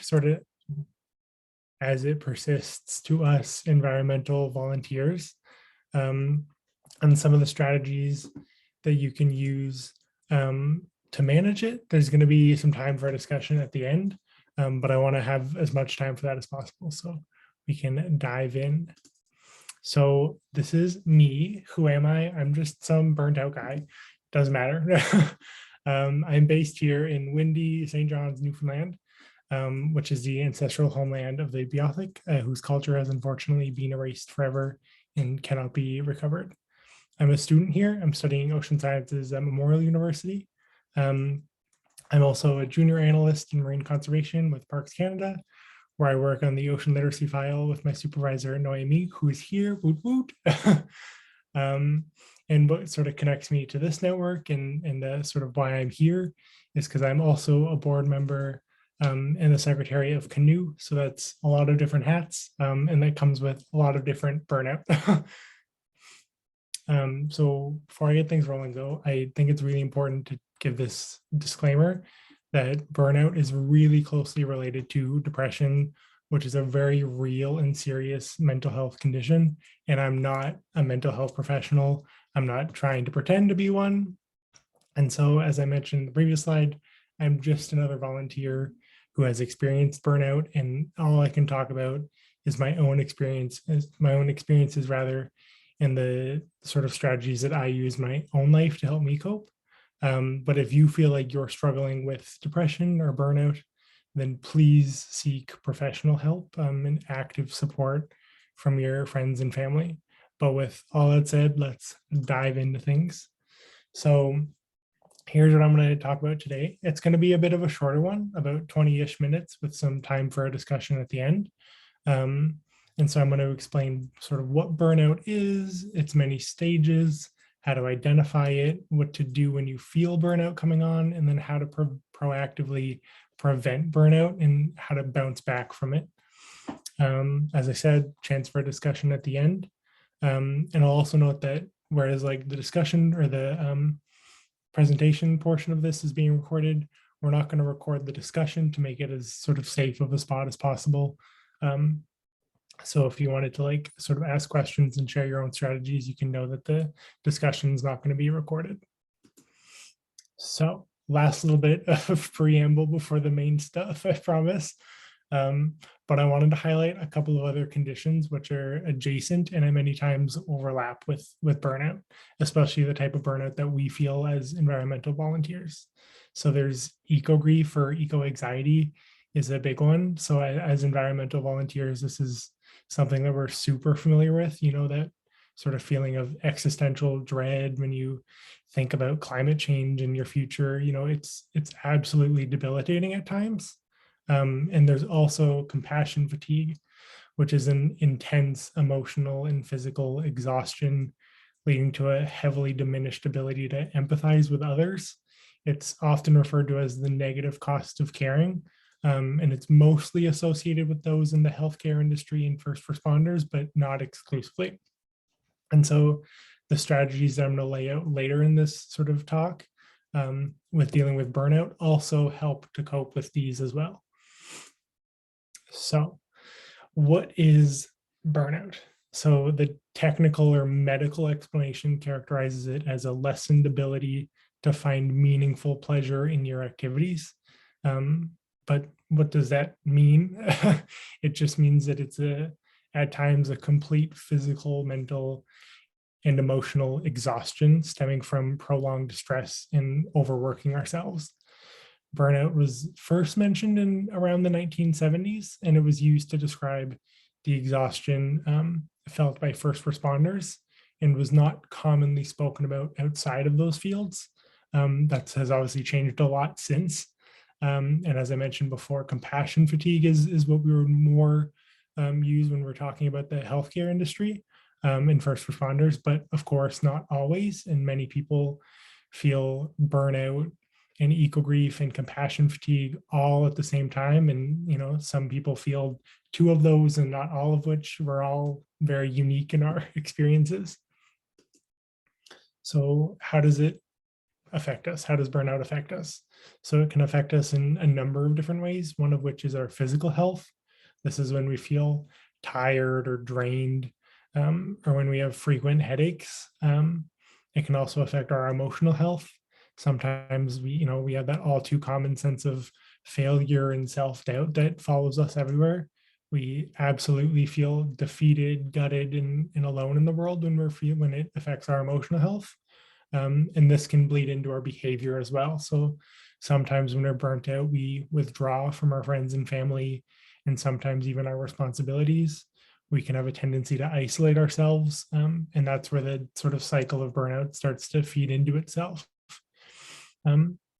sort of as it persists to us environmental volunteers, and some of the strategies that you can use to manage it. There's going to be some time for a discussion at the end, but I want to have as much time for that as possible so we can dive in. So this is me. Who am I? I'm just some burnt out guy. Doesn't matter. I'm based here in windy St. John's, Newfoundland, which is the ancestral homeland of the Beothuk, whose culture has unfortunately been erased forever and cannot be recovered. I'm a student here. I'm studying ocean sciences at Memorial University. I'm also a junior analyst in marine conservation with Parks Canada, where I work on the ocean literacy file with my supervisor, Noemi, who is here, woot woot. And what sort of connects me to this network and sort of why I'm here is because I'm also a board member and the secretary of CaNOE. So that's a lot of different hats, and that comes with a lot of different burnout. So before I get things rolling though, I think it's really important to give this disclaimer that burnout is really closely related to depression, which is a very real and serious mental health condition. And I'm not a mental health professional. I'm not trying to pretend to be one. And so, as I mentioned in the previous slide, I'm just another volunteer who has experienced burnout, and all I can talk about is my own experiences rather, and the sort of strategies that I use in my own life to help me cope. But if you feel like you're struggling with depression or burnout, then please seek professional help and active support from your friends and family. But with all that said, let's dive into things. So here's what I'm going to talk about today. It's going to be a bit of a shorter one, about 20-ish minutes with some time for a discussion at the end. And so I'm going to explain sort of what burnout is, its many stages, how to identify it, what to do when you feel burnout coming on, and then how to proactively prevent burnout and how to bounce back from it. As I said, chance for a discussion at the end. And I'll also note that whereas like the discussion or the presentation portion of this is being recorded, we're not going to record the discussion to make it as sort of safe of a spot as possible. So if you wanted to like sort of ask questions and share your own strategies, you can know that the discussion is not going to be recorded. So last little bit of preamble before the main stuff, I promise. But I wanted to highlight a couple of other conditions which are adjacent and many times overlap with burnout, especially the type of burnout that we feel as environmental volunteers. So there's eco-grief or eco-anxiety is a big one. So as environmental volunteers, this is something that we're super familiar with, you know, that sort of feeling of existential dread when you think about climate change in your future. You know, it's absolutely debilitating at times. And there's also compassion fatigue, which is an intense emotional and physical exhaustion leading to a heavily diminished ability to empathize with others. It's often referred to as the negative cost of caring. And it's mostly associated with those in the healthcare industry and first responders, but not exclusively. And so the strategies that I'm going to lay out later in this sort of talk with dealing with burnout also help to cope with these as well. So what is burnout? So the technical or medical explanation characterizes it as a lessened ability to find meaningful pleasure in your activities. But what does that mean? It just means that it's at times a complete physical, mental, and emotional exhaustion stemming from prolonged stress and overworking ourselves. Burnout was first mentioned in around the 1970s, and it was used to describe the exhaustion felt by first responders and was not commonly spoken about outside of those fields. That has obviously changed a lot since. And as I mentioned before, compassion fatigue is what we would more use when we're talking about the healthcare industry and first responders, but of course not always. And many people feel burnout and eco-grief and compassion fatigue all at the same time. And, you know, some people feel two of those and not all of which. We're all very unique in our experiences. So how does it affect us? How does burnout affect us? So it can affect us in a number of different ways, one of which is our physical health. This is when we feel tired or drained, or when we have frequent headaches. It can also affect our emotional health. Sometimes we have that all too common sense of failure and self-doubt that follows us everywhere. We absolutely feel defeated, gutted, and alone in the world when it affects our emotional health. And this can bleed into our behavior as well. So sometimes when we're burnt out, we withdraw from our friends and family, and sometimes even our responsibilities. We can have a tendency to isolate ourselves. And that's where the sort of cycle of burnout starts to feed into itself.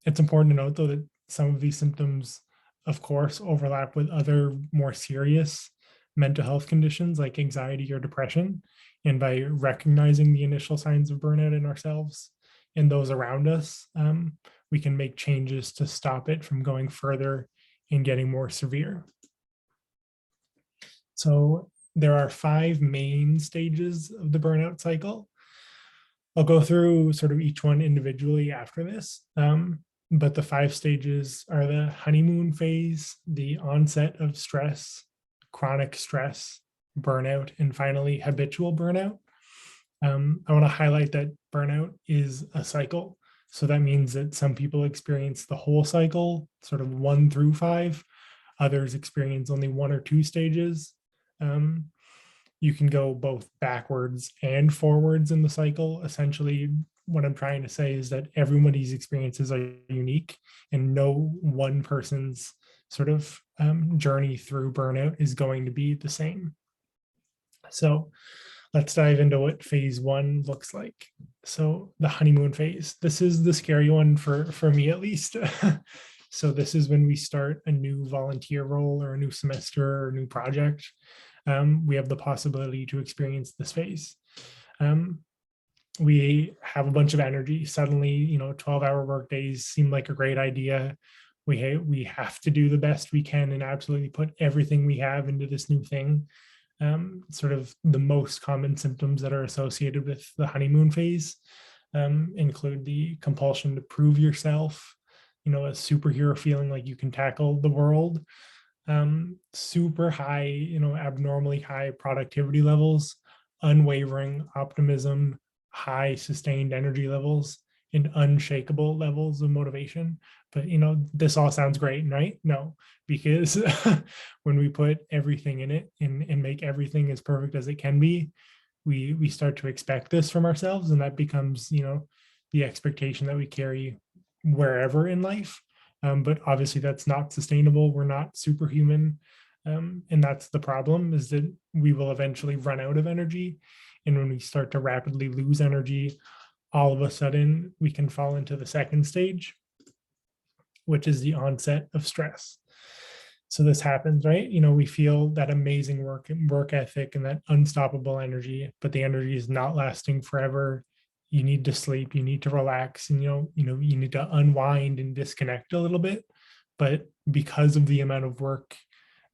It's important to note, though, that some of these symptoms, of course, overlap with other more serious mental health conditions like anxiety or depression. And by recognizing the initial signs of burnout in ourselves and those around us, we can make changes to stop it from going further and getting more severe. So there are 5 main stages of the burnout cycle. I'll go through sort of each one individually after this. But the 5 stages are the honeymoon phase, the onset of stress, chronic stress, burnout, and finally habitual burnout. I want to highlight that burnout is a cycle. So that means that some people experience the whole cycle, sort of 1 through 5. Others experience only 1 or 2 stages. You can go both backwards and forwards in the cycle. Essentially, what I'm trying to say is that everybody's experiences are unique, and no one person's sort of journey through burnout is going to be the same. So let's dive into what phase 1 looks like. So the honeymoon phase, this is the scary one for me at least. So this is when we start a new volunteer role or a new semester or a new project. We have the possibility to experience this phase. We have a bunch of energy. Suddenly, 12-hour work days seem like a great idea. We have to do the best we can and absolutely put everything we have into this new thing. Sort of the most common symptoms that are associated with the honeymoon phase include the compulsion to prove yourself, a superhero feeling like you can tackle the world, super high, abnormally high productivity levels, unwavering optimism, high sustained energy levels, and unshakable levels of motivation. But, this all sounds great, right? No, because when we put everything in it and make everything as perfect as it can be, we start to expect this from ourselves. And that becomes, the expectation that we carry wherever in life. But obviously that's not sustainable. We're not superhuman. And that's the problem, is that we will eventually run out of energy. And when we start to rapidly lose energy, all of a sudden we can fall into the second stage, which is the onset of stress. So this happens, right? We feel that amazing work ethic and that unstoppable energy, but the energy is not lasting forever. You need to sleep, you need to relax, and you need to unwind and disconnect a little bit. But because of the amount of work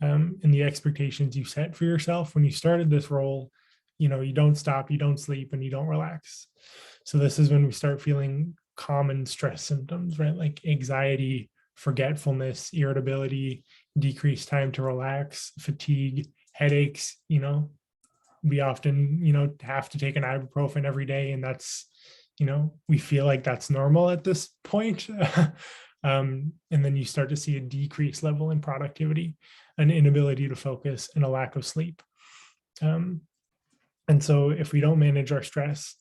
and the expectations you set for yourself when you started this role, you don't stop, you don't sleep, and you don't relax. So this is when we start feeling common stress symptoms, right? Like anxiety, forgetfulness, irritability, decreased time to relax, fatigue, headaches. We often, have to take an ibuprofen every day, and that's, we feel like that's normal at this point. And then you start to see a decreased level in productivity, an inability to focus, and a lack of sleep. And so if we don't manage our stress,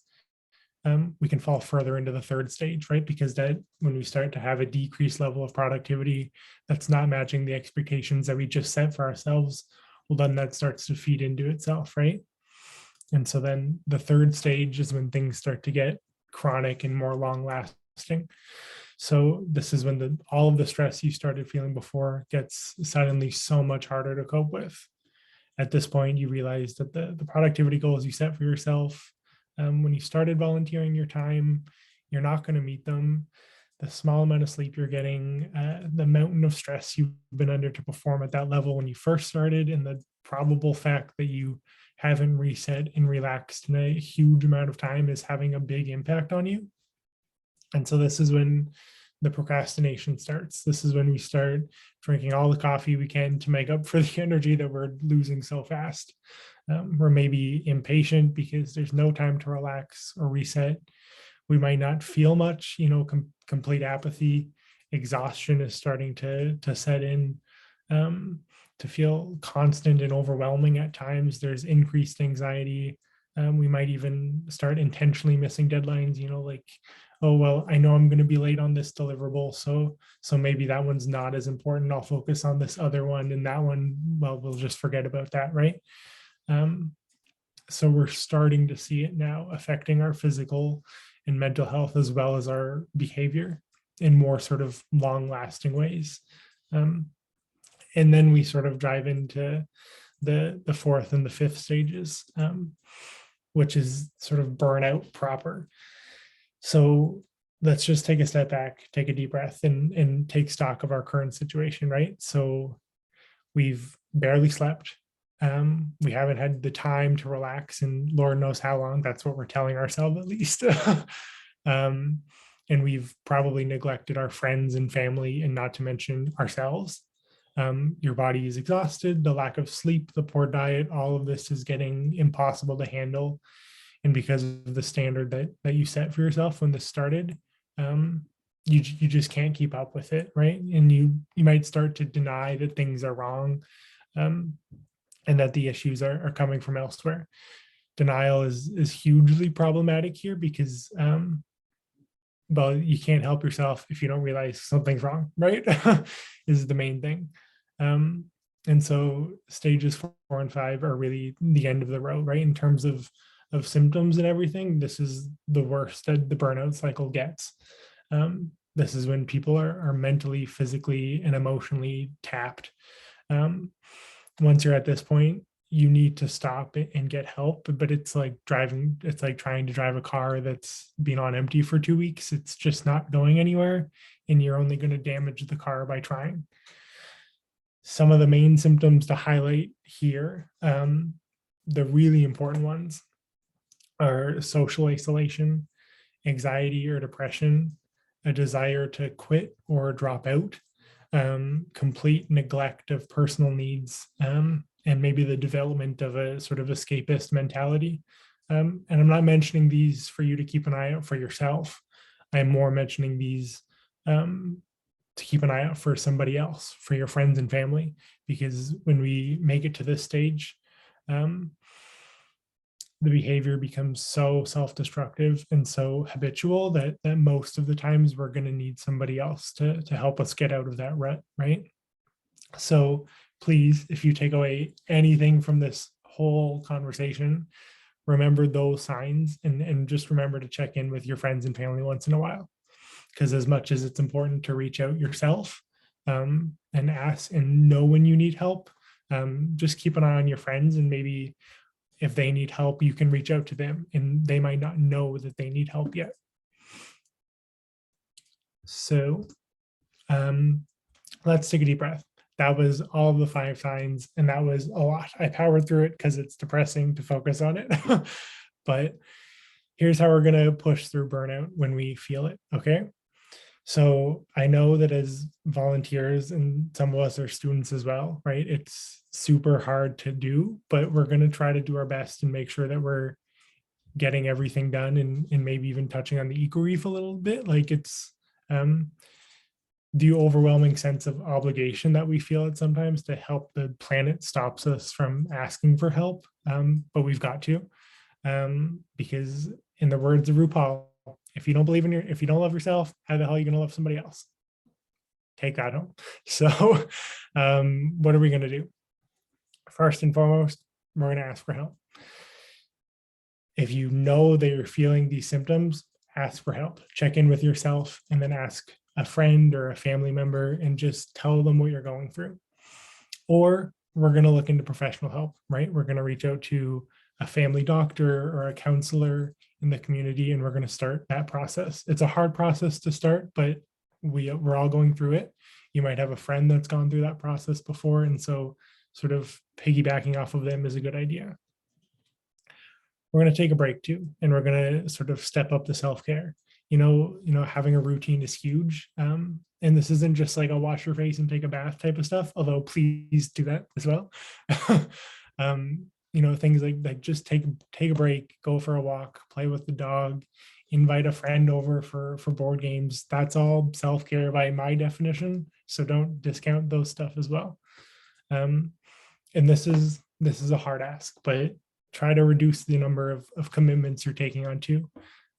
we can fall further into the third stage, right? Because that when we start to have a decreased level of productivity that's not matching the expectations that we just set for ourselves, well, then that starts to feed into itself, right? And so then the third stage is when things start to get chronic and more long lasting. So this is when all of the stress you started feeling before gets suddenly so much harder to cope with. At this point, you realize that the productivity goals you set for yourself when you started volunteering your time, you're not going to meet them. The small amount of sleep you're getting, the mountain of stress you've been under to perform at that level when you first started, and the probable fact that you haven't reset and relaxed in a huge amount of time is having a big impact on you. And so this is when the procrastination starts. This is when we start drinking all the coffee we can to make up for the energy that we're losing so fast. We're maybe impatient because there's no time to relax or reset. We might not feel much, complete apathy. Exhaustion is starting to set in, to feel constant and overwhelming at times. There's increased anxiety. We might even start intentionally missing deadlines, like, oh, well, I know I'm going to be late on this deliverable. So maybe that one's not as important. I'll focus on this other one, and that one, well, we'll just forget about that, right? So we're starting to see it now affecting our physical and mental health as well as our behavior in more sort of long lasting ways. And then we sort of drive into the fourth and the fifth stages, which is sort of burnout proper. So let's just take a step back, take a deep breath, and take stock of our current situation, right? So we've barely slept. We haven't had the time to relax, and Lord knows how long. That's what we're telling ourselves, at least. And we've probably neglected our friends and family, and not to mention ourselves. Your body is exhausted, the lack of sleep, the poor diet, all of this is getting impossible to handle. And because of the standard that you set for yourself when this started, you just can't keep up with it, right? And you might start to deny that things are wrong, and that the issues are coming from elsewhere. Denial is hugely problematic here because, well, you can't help yourself if you don't realize something's wrong, right? Is the main thing. And so stages 4 and 5 are really the end of the road, right? In terms of symptoms and everything, this is the worst that the burnout cycle gets. This is when people are mentally, physically, and emotionally tapped. Once you're at this point, you need to stop and get help, but it's like trying to drive a car that's been on empty for 2 weeks. It's just not going anywhere, and you're only going to damage the car by trying. Some of the main symptoms to highlight here, the really important ones, are social isolation, anxiety or depression, a desire to quit or drop out, complete neglect of personal needs, and maybe the development of a sort of escapist mentality. And I'm not mentioning these for you to keep an eye out for yourself. I'm more mentioning these to keep an eye out for somebody else, for your friends and family, because when we make it to this stage, the behavior becomes so self-destructive and so habitual that most of the times we're going to need somebody else to help us get out of that rut, right? So please, if you take away anything from this whole conversation, remember those signs, and just remember to check in with your friends and family once in a while. Because as much as it's important to reach out yourself, and ask and know when you need help, just keep an eye on your friends, and maybe if they need help, you can reach out to them, and they might not know that they need help yet. So let's take a deep breath. That was all the 5 signs, and that was a lot. I powered through it because it's depressing to focus on it. But here's how we're going to push through burnout when we feel it, okay? So I know that as volunteers, and some of us are students as well, right? It's super hard to do, but we're going to try to do our best and make sure that we're getting everything done, and maybe even touching on the eco reef a little bit. Like, it's the overwhelming sense of obligation that we feel it sometimes to help the planet stops us from asking for help. But we've got to, because in the words of RuPaul, if you don't love yourself, how the hell are you going to love somebody else? Take that home. So what are we going to do? First and foremost, we're going to ask for help. If you know that you're feeling these symptoms, ask for help. Check in with yourself, and then ask a friend or a family member and just tell them what you're going through. Or we're going to look into professional help, right? We're going to reach out to a family doctor or a counselor in the community, and we're going to start that process. It's a hard process to start, but we're all going through it. You might have a friend that's gone through that process before, and so sort of piggybacking off of them is a good idea. We're going to take a break too, and we're going to sort of step up the self-care. having a routine is huge. And this isn't just like a wash your face and take a bath type of stuff, although please do that as well. Things like just take a break, go for a walk, play with the dog, invite a friend over for board games. That's all self-care by my definition. So don't discount those stuff as well. And this is a hard ask, but try to reduce the number of commitments you're taking on too.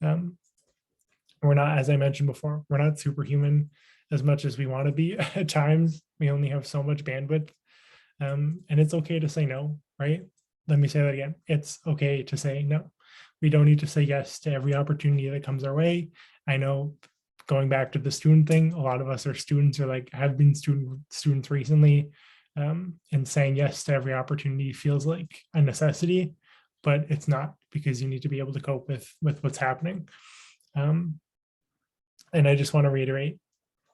We're not, as I mentioned before, we're not superhuman as much as we want to be. At times, we only have so much bandwidth. And it's okay to say no, right? Let me say that again. It's okay to say no. We don't need to say yes to every opportunity that comes our way. I know, going back to the student thing, a lot of us are students, or like have been students recently, and saying yes to every opportunity feels like a necessity, but it's not, because you need to be able to cope with what's happening. And I just want to reiterate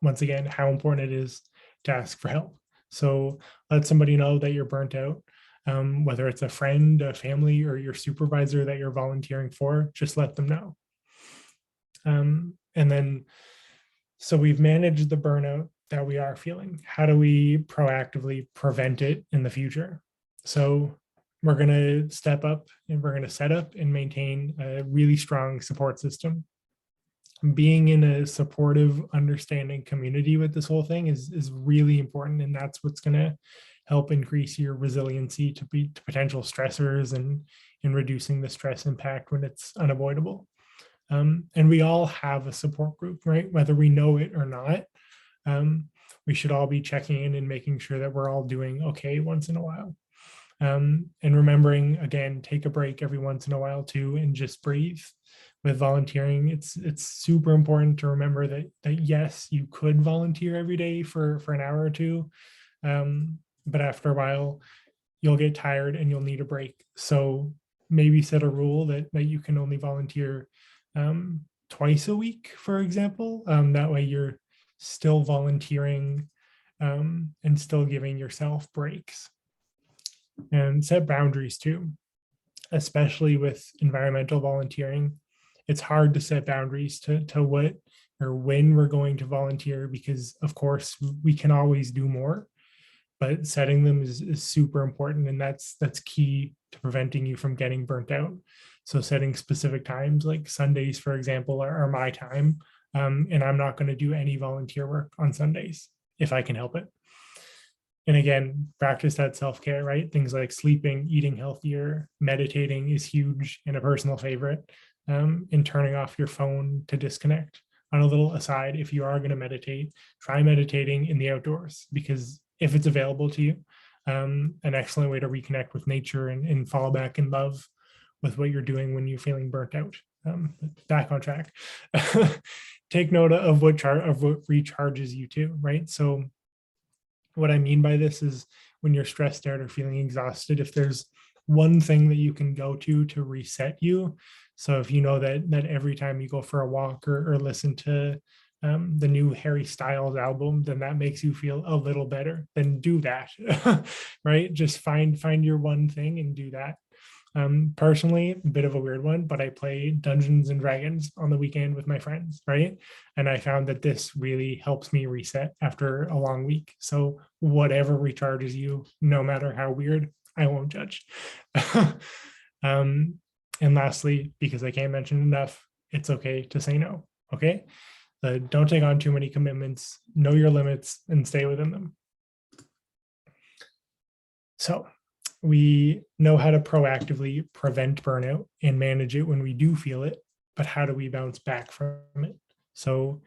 once again how important it is to ask for help. So let somebody know that you're burnt out, whether it's a friend, a family, or your supervisor that you're volunteering for. Just let them know. And then, so we've managed the burnout that we are feeling. How do we proactively prevent it in the future? So we're going to step up, and we're going to set up and maintain a really strong support system. Being in a supportive, understanding community with this whole thing is really important. And that's what's going to help increase your resiliency to potential stressors and in reducing the stress impact when it's unavoidable. And we all have a support group, right? Whether we know it or not, we should all be checking in and making sure that we're all doing okay once in a while. And remembering, again, take a break every once in a while too, and just breathe. With volunteering, it's super important to remember that yes, you could volunteer every day for an hour or two, but after a while, you'll get tired and you'll need a break. So maybe set a rule that you can only volunteer twice a week, for example. That way you're still volunteering and still giving yourself breaks. And set boundaries too, especially with environmental volunteering. It's hard to set boundaries to what or when we're going to volunteer, because of course we can always do more, but setting them is super important. And that's key to preventing you from getting burnt out. So setting specific times, like Sundays, for example, are my time. And I'm not going to do any volunteer work on Sundays if I can help it. And again, practice that self-care, right? Things like sleeping, eating healthier, meditating is huge and a personal favorite. And turning off your phone to disconnect. On a little aside, if you are going to meditate, try meditating in the outdoors, because if it's available to you, an excellent way to reconnect with nature and fall back in love with what you're doing when you're feeling burnt out. Back on track. Take note of what recharges you too, right? So what I mean by this is, when you're stressed out or feeling exhausted, if there's one thing that you can go to reset you. So if you know that every time you go for a walk or listen to the new Harry Styles album, then that makes you feel a little better, then do that, right? Just find your one thing and do that. Personally, a bit of a weird one, but I play Dungeons and Dragons on the weekend with my friends, right? And I found that this really helps me reset after a long week. So whatever recharges you, no matter how weird, I won't judge. And lastly, because I can't mention enough, it's okay to say no, okay? Don't take on too many commitments, know your limits, and stay within them. So we know how to proactively prevent burnout and manage it when we do feel it, but how do we bounce back from it? So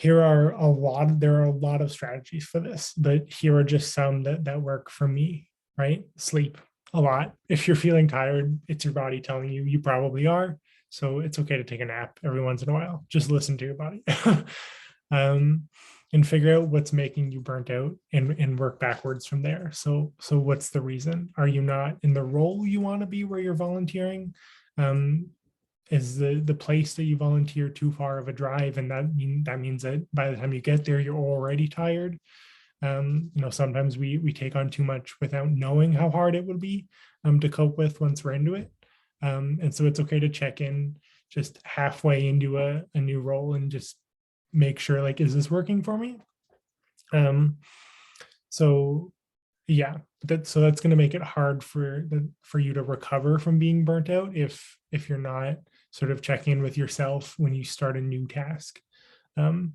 there are a lot of strategies for this, but here are just some that work for me, right? Sleep a lot. If you're feeling tired, it's your body telling you probably are. So it's okay to take a nap every once in a while. Just listen to your body. And figure out what's making you burnt out and work backwards from there. So what's the reason? Are you not in the role you want to be where you're volunteering? Is the place that you volunteer too far of a drive? And that means that by the time you get there, you're already tired. Sometimes we take on too much without knowing how hard it would be to cope with once we're into it. And so it's okay to check in, just halfway into a new role and just make sure, like, is this working for me? So yeah, so that's going to make it hard for you to recover from being burnt out if you're not sort of checking in with yourself when you start a new task. And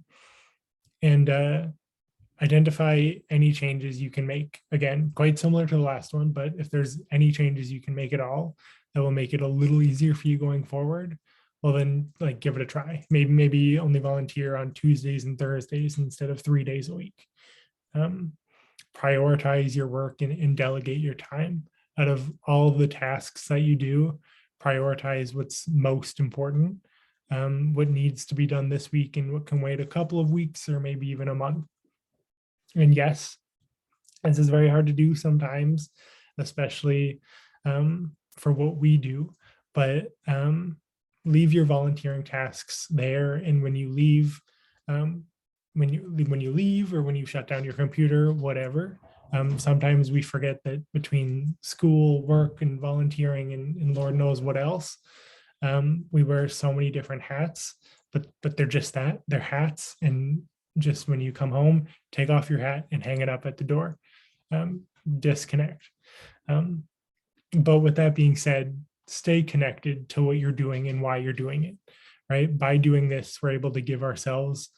identify any changes you can make. Again, quite similar to the last one, but if there's any changes you can make at all that will make it a little easier for you going forward, well then, like, give it a try. Maybe only volunteer on Tuesdays and Thursdays instead of 3 days a week. Prioritize your work and delegate your time. Out of all the tasks that you do, prioritize what's most important, what needs to be done this week and what can wait a couple of weeks or maybe even a month. And yes, this is very hard to do sometimes, especially for what we do, but leave your volunteering tasks there. And when you leave, when you leave or when you shut down your computer, whatever, sometimes we forget that between school, work, and volunteering, and Lord knows what else, we wear so many different hats, but they're just that, they're hats. And just when you come home, take off your hat and hang it up at the door. Disconnect. But with that being said, stay connected to what you're doing and why you're doing it, right? By doing this, we're able to give ourselves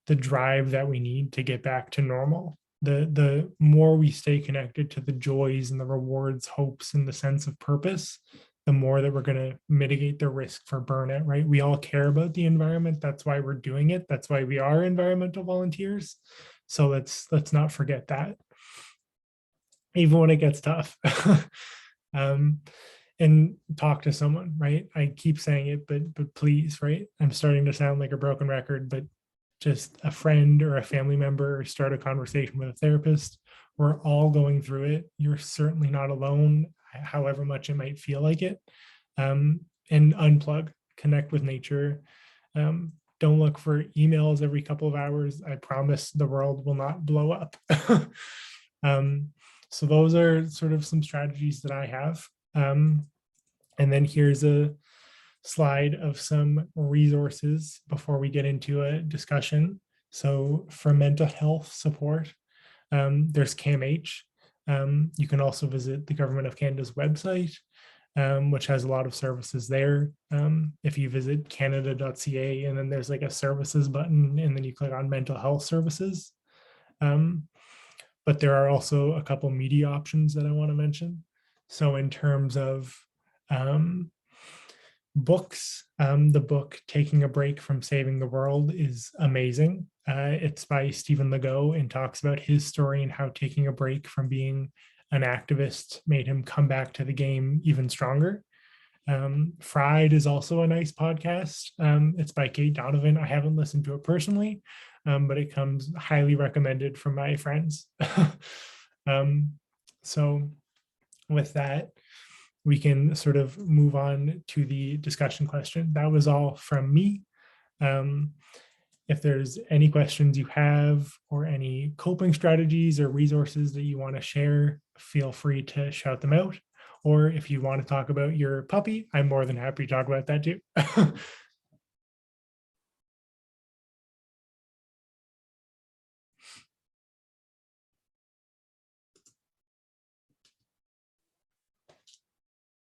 the drive that we need to get back to normal. The more we stay connected to the joys and the rewards, hopes, and the sense of purpose, the more that we're going to mitigate the risk for burnout, right? We all care about the environment. That's why we're doing it. That's why we are environmental volunteers. So let's not forget that, even when it gets tough. And talk to someone, right? I keep saying it, but please, right? I'm starting to sound like a broken record, but just a friend or a family member, or start a conversation with a therapist. We're all going through it. You're certainly not alone, however much it might feel like it. And unplug, connect with nature. Don't look for emails every couple of hours. I promise the world will not blow up. So those are sort of some strategies that I have. And then here's a slide of some resources before we get into a discussion. So for mental health support, there's CAMH. You can also visit the Government of Canada's website, which has a lot of services there. If you visit canada.ca, and then there's like a services button, and then you click on mental health services. But there are also a couple media options that I want to mention. So in terms of books, the book Taking a Break from Saving the World is amazing. It's by Stephen Legault and talks about his story and how taking a break from being an activist made him come back to the game even stronger. Fried is also a nice podcast. It's by Kate Donovan. I haven't listened to it personally, but it comes highly recommended from my friends. So with that, we can sort of move on to the discussion question. That was all from me. If there's any questions you have or any coping strategies or resources that you want to share, feel free to shout them out. Or if you want to talk about your puppy, I'm more than happy to talk about that too.